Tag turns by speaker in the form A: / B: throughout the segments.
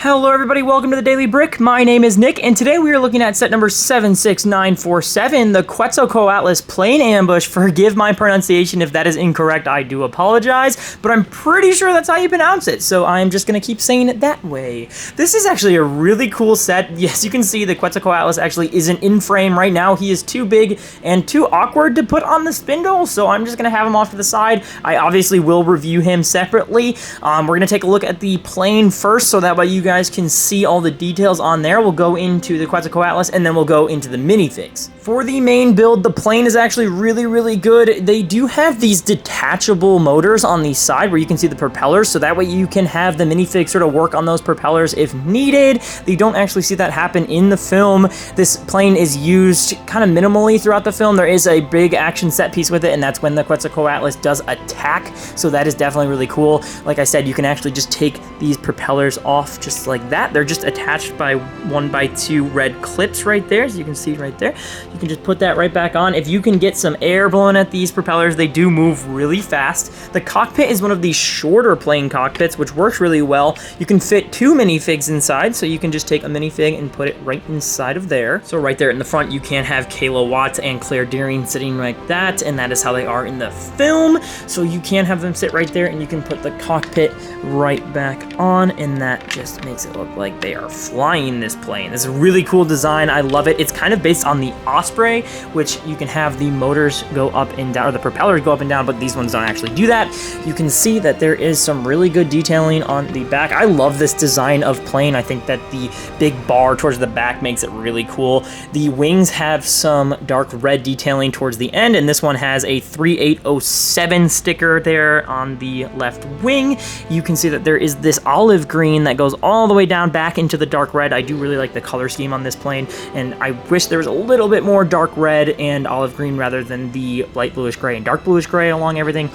A: Hello everybody, welcome to the Daily Brick. My name is Nick, and today we are looking at set number 76947, the Quetzalcoatlus Plane Ambush. Forgive my pronunciation if that is incorrect, I do apologize, but I'm pretty sure that's how you pronounce it, so I'm just gonna keep saying it that way. This is actually a really cool set. Yes, you can see the Quetzalcoatlus actually isn't in frame right now. He is too big and too awkward to put on the spindle, so I'm just gonna have him off to the side. I obviously will review him separately. We're gonna take a look at the plane first, so that way you guys can see all the details on there. We'll go into the Quetzalcoatlus and then we'll go into the minifigs. For the main build, the plane is actually really good. They do have these detachable motors on the side where you can see the propellers, so that way you can have the minifig sort of work on those propellers if needed. You don't actually see that happen in the film. This plane is used kind of minimally throughout the film. There is a big action set piece with it, and that's when the Quetzalcoatlus does attack, so that is definitely really cool. Like I said, you can actually just take these propellers off just like that. They're just attached by 1x2 red clips right there, as you can see right there. You can just put that right back on. If you can get some air blowing at these propellers, they do move really fast. The cockpit is one of these shorter plane cockpits, which works really well. You can fit 2 minifigs inside, so you can just take a minifig and put it right inside of there. So right there in the front, you can have Kayla Watts and Claire Deering sitting like that, and that is how they are in the film. So you can have them sit right there, and you can put the cockpit right back on, and that just makes it look like they are flying this plane. It's a really cool design. I love it. It's kind of based on the Osprey, which you can have the motors go up and down, or the propellers go up and down, but these ones don't actually do that. You can see that there is some really good detailing on the back. I love this design of plane. I think that the big bar towards the back makes it really cool. The wings have some dark red detailing towards the end, and this one has a 3807 sticker there on the left wing. You can see that there is this olive green that goes all the way down back into the dark red. I do really like the color scheme on this plane, and I wish there was a little bit more dark red and olive green rather than the light bluish gray and dark bluish gray along everything.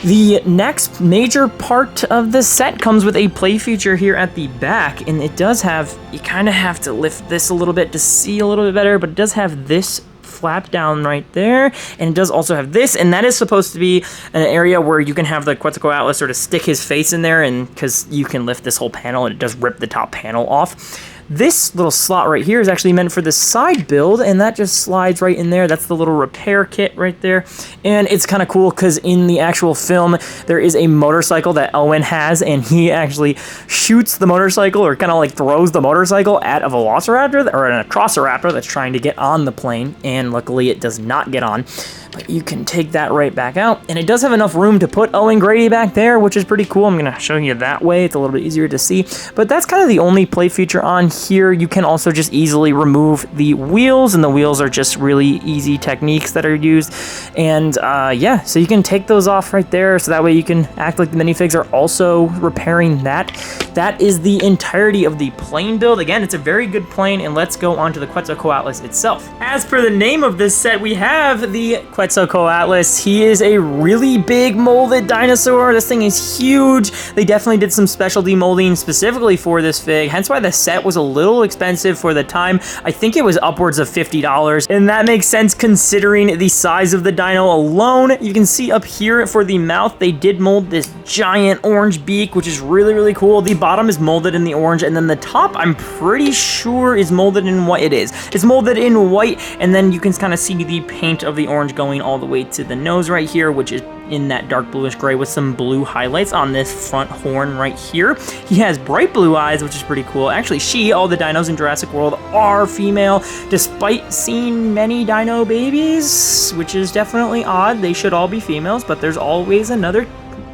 A: The next major part of the set comes with a play feature here at the back, and it does have, you kind of have to lift this a little bit to see a little bit better, but it does have this flap down right there, and it does also have this, and that is supposed to be an area where you can have the Quetzalcoatlus sort of stick his face in there, and because you can lift this whole panel and it does rip the top panel off. This little slot right here is actually meant for the side build, and that just slides right in there. That's the little repair kit right there. And it's kind of cool because in the actual film, there is a motorcycle that Owen has, and he actually shoots the motorcycle, or kind of like throws the motorcycle at a velociraptor or an acrosiraptor that's trying to get on the plane, and luckily it does not get on. But you can take that right back out, and it does have enough room to put Owen Grady back there, which is pretty cool. I'm going to show you that way. It's a little bit easier to see, but that's kind of the only play feature on here. You can also just easily remove the wheels, and the wheels are just really easy techniques that are used. And yeah, so you can take those off right there, so that way you can act like the minifigs are also repairing that. That is the entirety of the plane build. Again, it's a very good plane, and let's go on to the Quetzalcoatlus itself. As per the name of this set, we have the Quetzalcoatlus. He is a really big molded dinosaur. This thing is huge. They definitely did some specialty molding specifically for this fig, hence why the set was a little expensive for the time. I think it was upwards of $50, and that makes sense considering the size of the dino alone. You can see up here for the mouth, they did mold this giant orange beak, which is really cool. The bottom is molded in the orange, and then the top, I'm pretty sure, is molded in white. It is. It's molded in white, and then you can kind of see the paint of the orange going all the way to the nose right here, which is in that dark bluish gray with some blue highlights on this front horn right here. He has bright blue eyes, which is pretty cool. Actually, all the dinos in Jurassic World are female, despite seeing many dino babies, which is definitely odd. They should all be females, but there's always another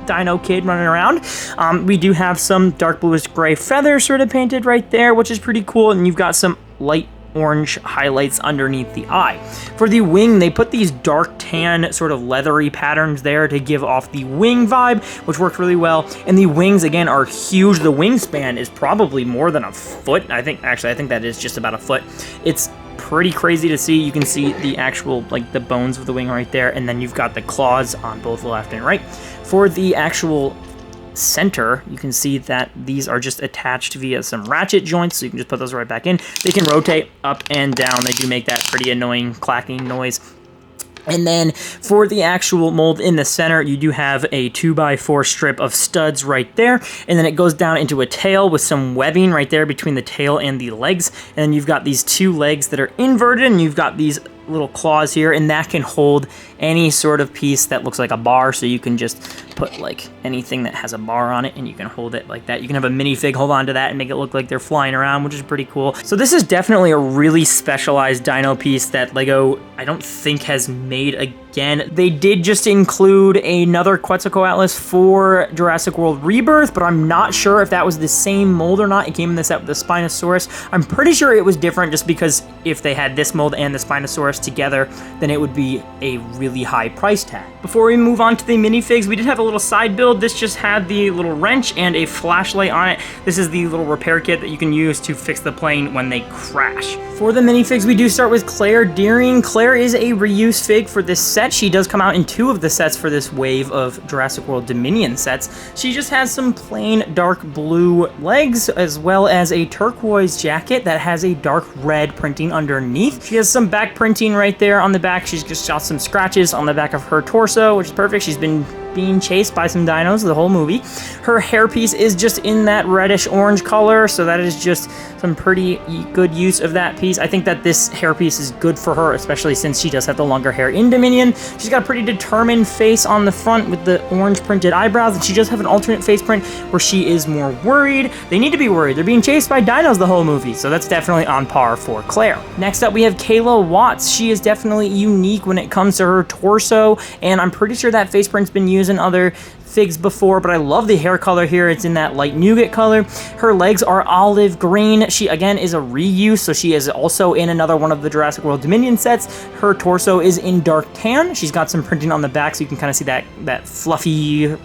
A: dino kid running around. We do have some dark bluish gray feathers sort of painted right there, which is pretty cool, and you've got some light orange highlights underneath the eye. For the wing, they put these dark tan sort of leathery patterns there to give off the wing vibe, which worked really well. And the wings, again, are huge. The wingspan is probably more than a foot. I think that is just about a foot. It's pretty crazy to see. You can see the actual, like, the bones of the wing right there, and then you've got the claws on both the left and right. For the actual center, you can see that these are just attached via some ratchet joints, so you can just put those right back in. They can rotate up and down. They do make that pretty annoying clacking noise. And then for the actual mold in the center, you do have a 2x4 strip of studs right there. And then it goes down into a tail with some webbing right there between the tail and the legs. And then you've got these 2 legs that are inverted, and you've got these little claws here, and that can hold any sort of piece that looks like a bar, so you can just put like anything that has a bar on it and you can hold it like that. You can have a minifig hold on to that and make it look like they're flying around, which is pretty cool. So this is definitely a really specialized dino piece that Lego I don't think has made again. They did just include another Quetzalcoatlus for Jurassic World Rebirth, but I'm not sure if that was the same mold or not. It came in the set with the Spinosaurus. I'm pretty sure it was different just because if they had this mold and the Spinosaurus together, then it would be a really high price tag. Before we move on to the minifigs, we did have a little side build. This just had the little wrench and a flashlight on it. This is the little repair kit that you can use to fix the plane when they crash. For the minifigs, we do start with Claire Deering. Claire is a reuse fig for this set. She does come out in 2 of the sets for this wave of Jurassic World Dominion sets. She just has some plain dark blue legs, as well as a turquoise jacket that has a dark red printing underneath. She has some back printing right there on the back. She's just got some scratches on the back of her torso, which is perfect. She's been being chased by some dinos the whole movie. Her hairpiece is just in that reddish orange color, so that is just some pretty good use of that piece. I think that this hairpiece is good for her, especially since she does have the longer hair in Dominion. She's got a pretty determined face on the front with the orange printed eyebrows, and she does have an alternate face print where she is more worried. They need to be worried. They're being chased by dinos the whole movie, so that's definitely on par for Claire. Next up, we have Kayla Watts. She is definitely unique when it comes to her torso, and I'm pretty sure that face print's been used in other figs before, but I love the hair color here. It's in that light nougat color. Her legs are olive green. She again is a reuse, so she is also in another one of the Jurassic World Dominion sets. Her torso is in dark tan. She's got some printing on the back, so you can kind of see that fluffy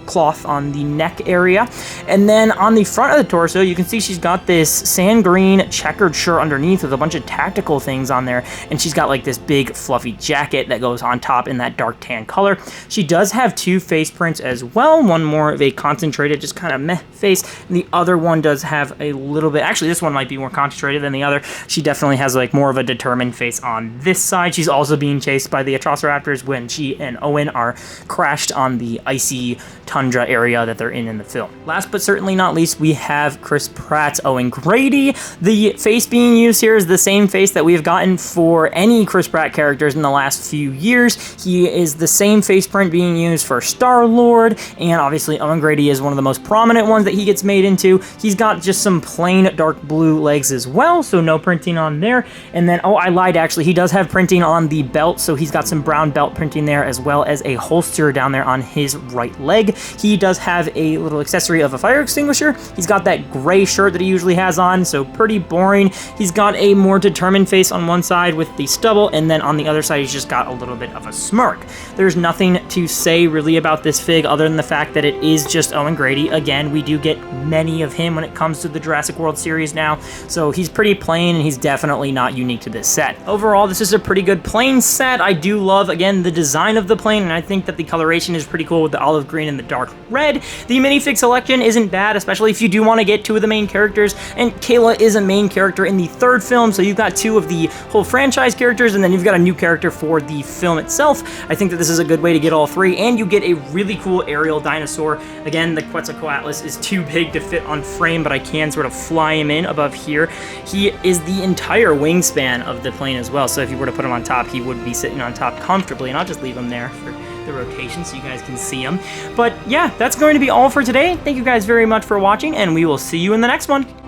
A: cloth on the neck area. And then on the front of the torso, you can see she's got this sand green checkered shirt underneath with a bunch of tactical things on there, and she's got like this big fluffy jacket that goes on top in that dark tan color. She does have 2 face prints as well, one more of a concentrated, just kind of meh face, and the other one does have a little bit, actually this one might be more concentrated than the other. She definitely has like more of a determined face on this side. She's also being chased by the Atrociraptors when she and Owen are crashed on the icy tundra area that they're in the film. Last but certainly not least, we have Chris Pratt's Owen Grady. The face being used here is the same face that we have gotten for any Chris Pratt characters in the last few years. He is the same face print being used for Star-Lord, and obviously Owen Grady is one of the most prominent ones that he gets made into. He's got just some plain dark blue legs as well, so no printing on there. And then, oh, I lied actually, he does have printing on the belt, so he's got some brown belt printing there, as well as a holster down there on his right leg. He does have a little accessory of a fire extinguisher. He's got that gray shirt that he usually has on, so pretty boring. He's got a more determined face on one side with the stubble, and then on the other side he's just got a little bit of a smirk. There's nothing to say really about this fig other than the fact that it is just Owen Grady. Again, we do get many of him when it comes to the Jurassic World series now, so he's pretty plain and he's definitely not unique to this set. Overall, this is a pretty good plane set. I do love, again, the design of the plane, and I think that the coloration is pretty cool with the olive green and the dark red. The minifig selection isn't bad, especially if you do want to get 2 of the main characters, and Kayla is a main character in the 3rd film, so you've got 2 of the whole franchise characters, and then you've got a new character for the film itself. I think that this is a good way to get all 3, and you get a really cool aerial dinosaur. Again, the Quetzalcoatlus is too big to fit on frame, but I can sort of fly him in above here. He is the entire wingspan of the plane as well, so if you were to put him on top, he would be sitting on top comfortably, and I'll just leave him there for the rotation so you guys can see him. But yeah, that's going to be all for today. Thank you guys very much for watching, and we will see you in the next one.